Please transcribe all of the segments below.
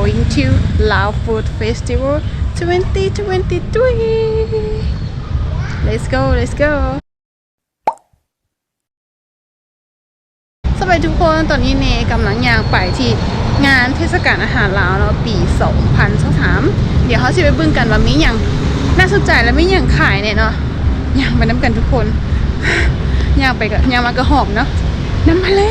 going to Lao Food Festival 2023 let's go สวัสดีทุกคนตอนนี้เนกำลังย่างไปที่งานเทศกาลอาหารลาวเนาะปี 2023เดี๋ยวเขาจะไปเบิ่งกันว่ามีอย่างน่าสนใจและมีอย่างขายเนี่ยเนาะย่างไปน้ำกันทุกคนย่างไปกับย่างมากระหอบเนาะนำมาเลย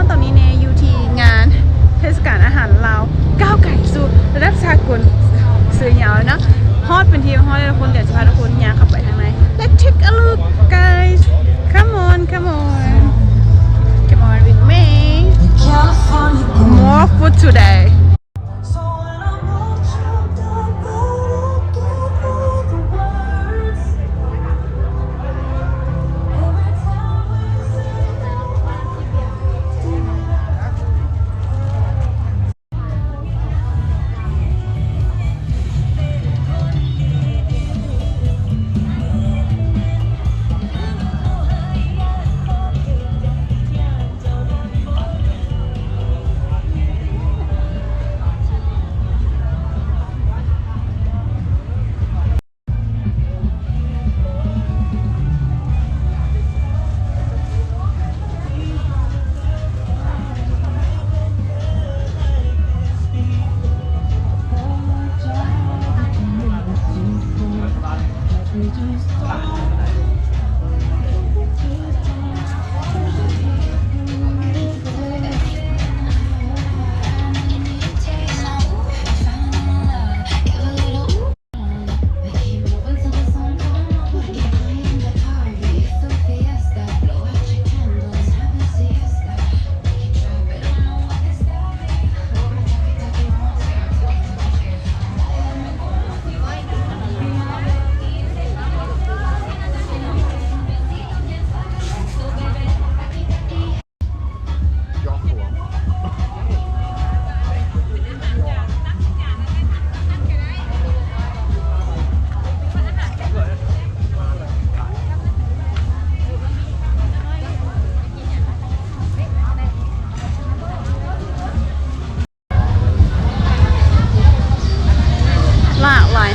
ตอนนี้เนยอยู่ที่งานเทศกาลอาหารลาวก้าวไก่สู่ระดับสากลสื่อยาวแล้วเนาะฮอตเป็นทีมฮอตเลยทุกคนเดี๋ยวจะพาทุกคนย่างเข้าไปทางใน Let's take a look guys come on with me more food today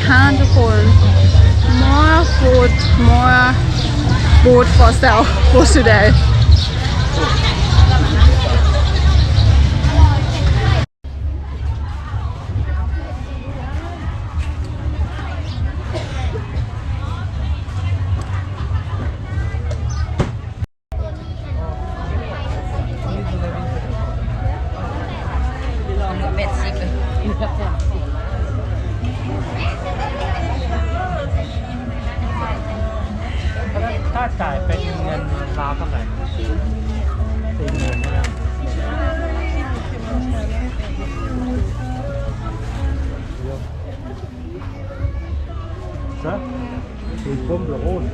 ห้างทุกคน more food for sale for todayถ้าจ่ายเป็นเงินลาวเท่าไหร่40,000นะครับÇa, c'est une pomme de rose.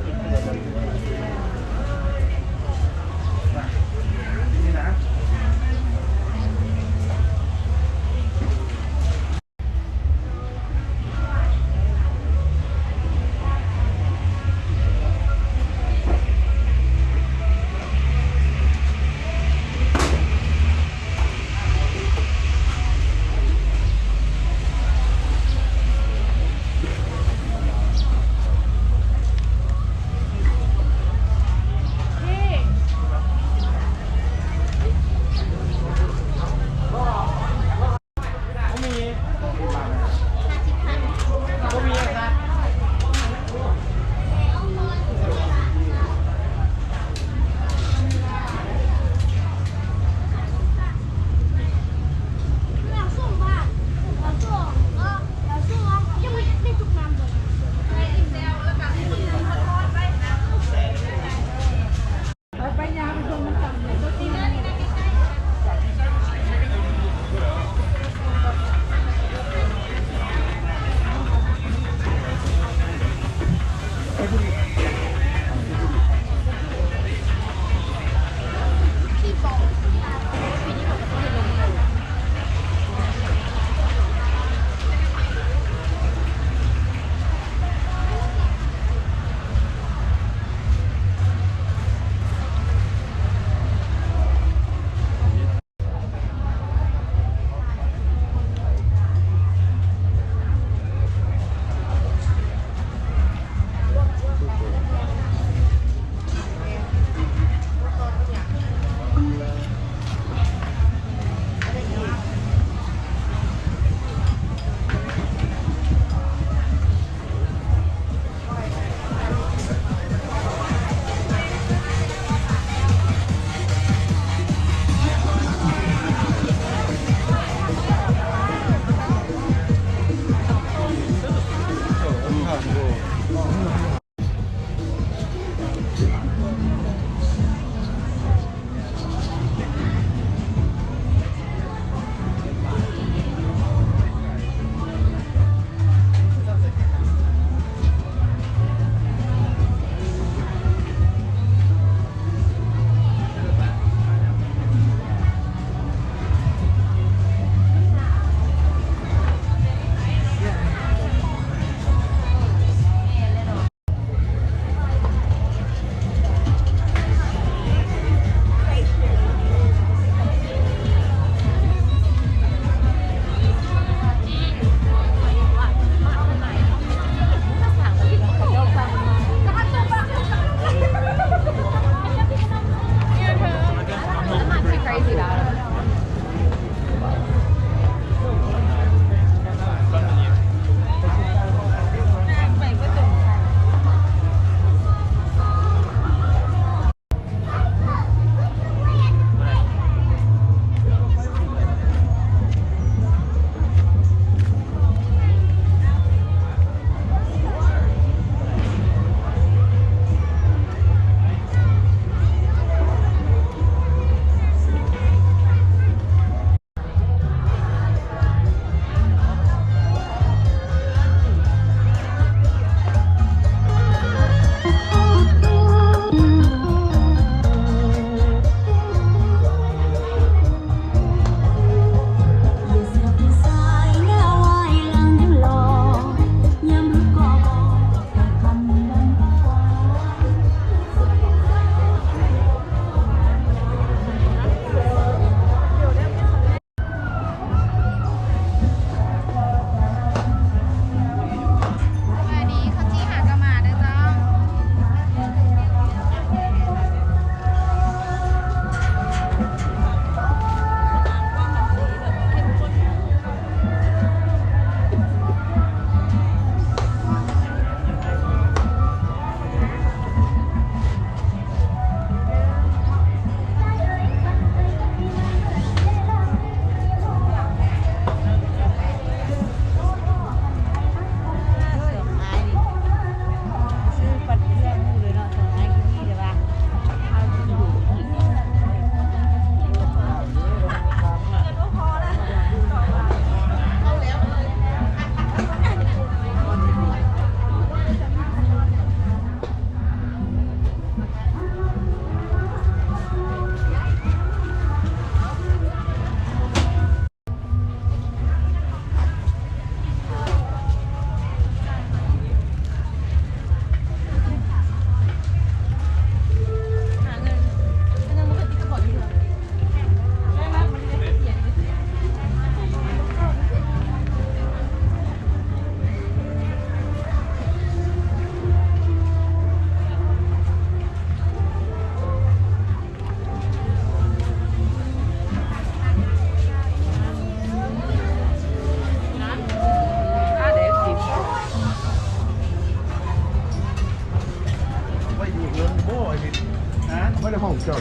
ไม่ได้ห้องเจ้า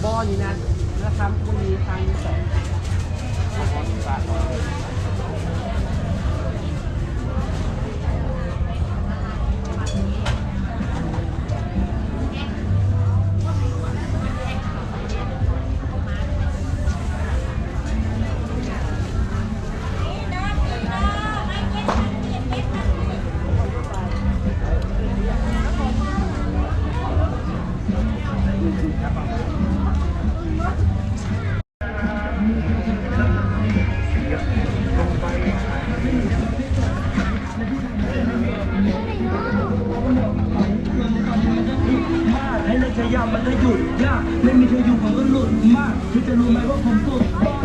บอนี่นะนะครับคุณมีทางแสงให้เลิกใช้ยามันจะหยุดยากไม่มีเธออยู่ผมก็หลุดมากเธอจะรู้ไหมว่าผมสุดบ้า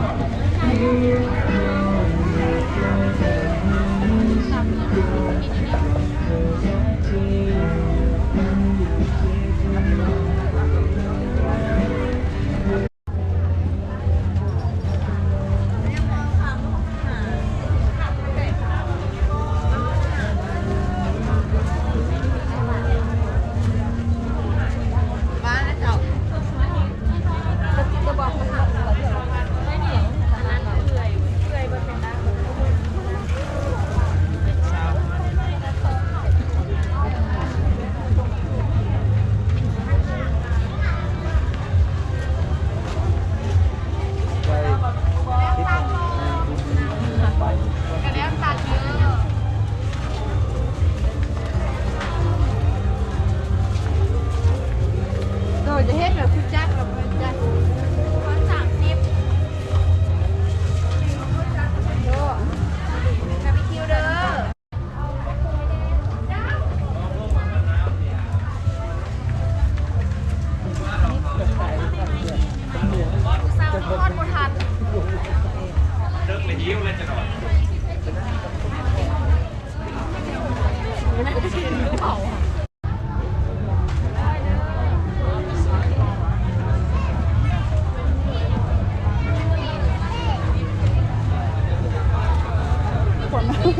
ไ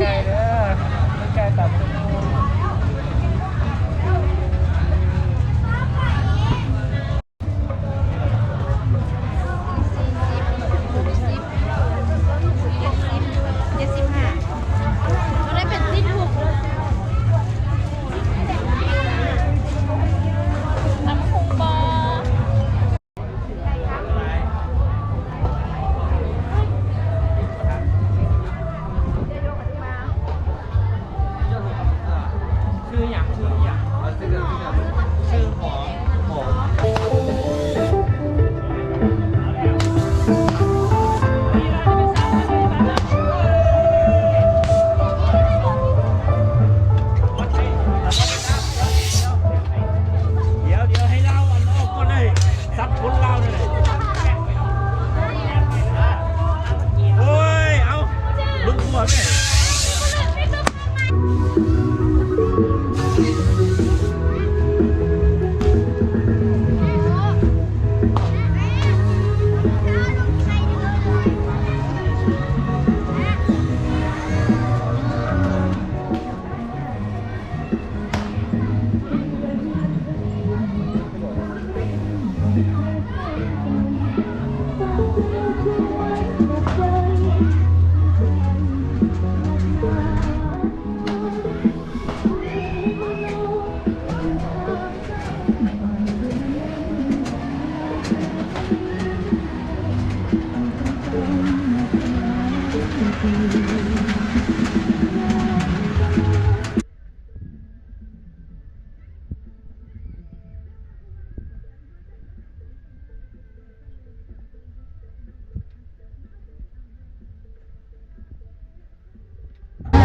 ก่เด้อไก่ตับ ชื่ออย่างชื่อของหมอเดี๋ยวให้เล่าอันออกก่อนเลยซับคนเล่าเลยโอ้ยเอาลุงหัวแม่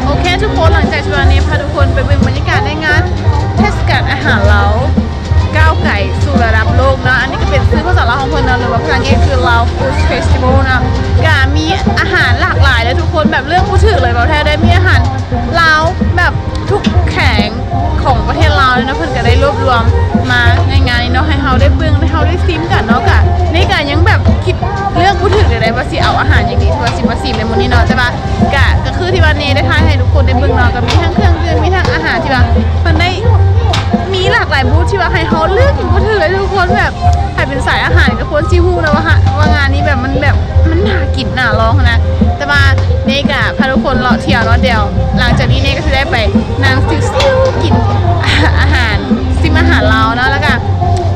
โอเคทุกคนหลังจากที่วันนี้พาทุกคนไปเบิ่งบรรยากาศในงานเทศกาลอาหารเล้าก้าวไก่สู่ระดับโลกนะอันนี้ก็เป็นชื่อภาษาลาวของเพิ่นเนาะหรือว่าภาษาอังกฤษคือ Lao Food Festival นะก็มีอาหารหลากหลายเลยทุกคนแบบเรื่องพูดถึงเลยแบบแท้ได้มีอาหารลาวแบบทุกแข่งของประเทศลาวเลยนะเพิ่นก็ได้รวบรวมมาในงานนี้เนาะให้เฮาได้เบิ่งให้เฮาได้ซิมกันเนาะก็นี่ก็ยังแบบคิดเรื่องพูดถึงเลยว่าสิเอาอาหารอย่างนี้ที่ว่าสิมาซิมในมื้อนี้เนาะใช่ปะก็คือที่วันนี้ได้ทายให้ทุกคนได้เบิ่งเนาะก็มีทั้งเครื่องดื่มมีทั้งอาหารที่ว่าเพิ่นได้มีหลากหลายบูธที่ว่าให้เฮาเลือกกินพูดถึงเลยทุกคนแบบใครเป็นสายอาหารก็ควรสิฮู้นะว่างานนี้แบบมันน่ากินน่าลองนะแต่ว่าเนกะพาทุกคนเลาะเที่ยวเนาะเดี๋ยวหลังจากนี้เนก็จะได้ไปนางซิวกินอาหารซิมอาหารลาวเนาะแล้วก็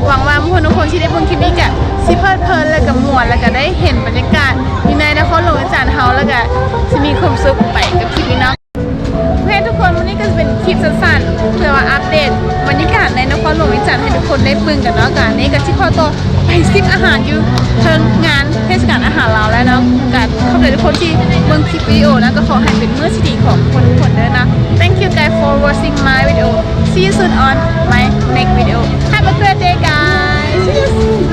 หวังว่าทุกคนที่ได้เบิ่งคลิปนี้ก็สิเพลิดเพลินแล้วก็ม่วนแล้วก็ได้เห็นบรรยากาศอยู่ในนครหลวงอีสานเฮาแล้วก็สิมีความสุขไปกับคลิปนี้เนาะเพื่อนทุกคนวันนี้ก็จะเป็นคลิปสั้นๆเพื่อว่าอัปเดตบรรยากาศในนครหลวงอีสานให้ทุกคนได้เบิ่งกันเนาะกันนี้ก็สิขอตัวไปซิมอาหารอยู่เชิงงานเทศกาลอาหารลาวแล้วเนาะกันขอบคุณทุกคนที่เบิ่งคลิปวิดีโอนะก็ขอให้เป็นมื้อที่ดีของทุกคนด้วยนะ Thank you guys for watching my video see you soon on my next video have a great day guys see you soon